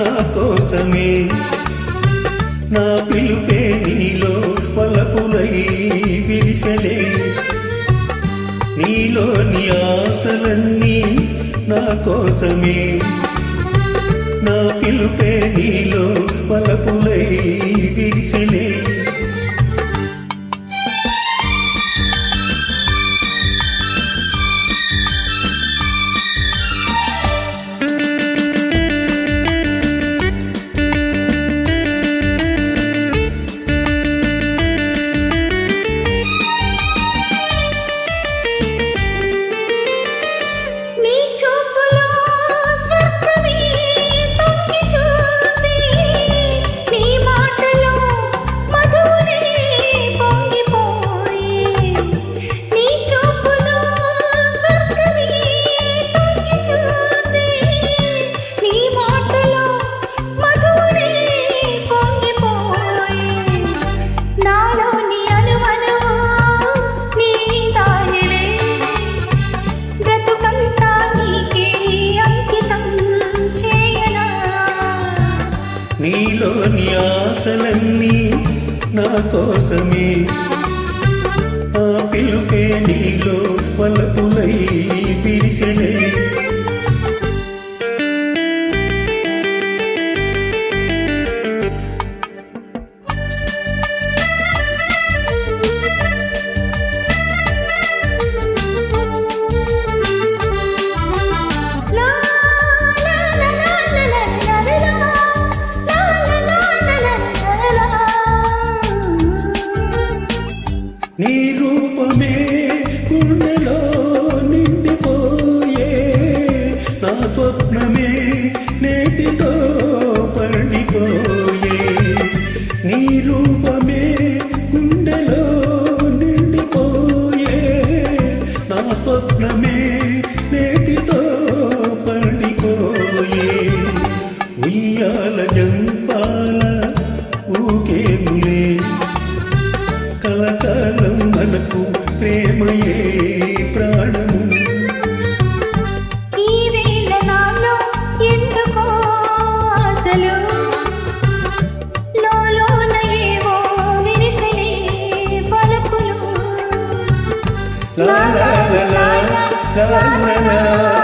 నా కోసమే నా పిలుపే నీలో వలపులై విరిసెలే నీలోని ఆశలన్నీ నా కోసమే నా పిలుపే నీలో వలపులై విరిసెలే నీలోని ఆశలన్నీ నా కోసమే ఆ పిలుపే నీలో వలపులై విరిసెలే నీ రూపమే గుండెలో నిండిపోయే నా స్వప్నమే నేటితో పండిపోయే నీ రూపమే గుండెలో నిండిపోయే నా స్వప్నమే నేటితో పండిపోయే ఉయ్యాల జంపాల ఊకేములే కలకాలం మనకు ప్రేమయే ప్రాణము ఈ వేళ నాలో ఎందుకో ఆశలు లోలోన ఏవో విరిసెలే పలుకులు లా లా లా లా లా లా లా